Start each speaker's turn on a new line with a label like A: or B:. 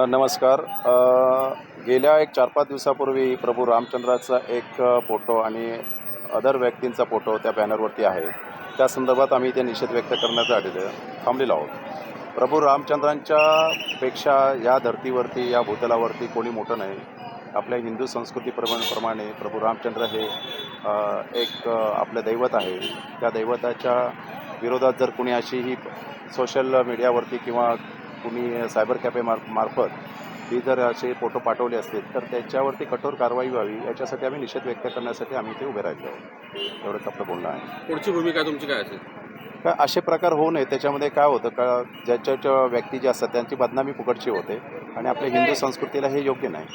A: नमस्कार. गेल्या एक 4-5 दिवसापूर्वी प्रभू रामचंद्राचा एक फोटो आणि अदर व्यक्तींचा फोटो त्या बॅनरवरती आहे. त्या संदर्भात आम्ही ते निषेध व्यक्त करण्यासाठी थांबलेलो आहोत. प्रभू रामचंद्रांच्या पेक्षा या धर्तीवरती, या भूतलावरती कोणी मोठं नाही. आपल्या हिंदू संस्कृतीप्रमाणे प्रभू रामचंद्र हे आपलं दैवत आहे. त्या दैवताच्या विरोधात जर कोणी अशी ही सोशल मीडियावरती किंवा कुणी सायबर कॅफे मार्फत ही जर असे फोटो पाठवले असतील तर त्याच्यावरती कठोर कारवाई व्हावी, याच्यासाठी आम्ही निषेध व्यक्त करण्यासाठी आम्ही इथे उभे राहिलो आहोत. एवढंच आपलं बोलणं आहे.
B: पुढची भूमिका तुमची काय असेल?
A: का असे प्रकार होऊ नये. त्याच्यामध्ये काय होतं का, ज्याच्या व्यक्ती जे असतात त्यांची बदनामी फुकटची होते आणि आपल्या हिंदू संस्कृतीला हे योग्य नाही.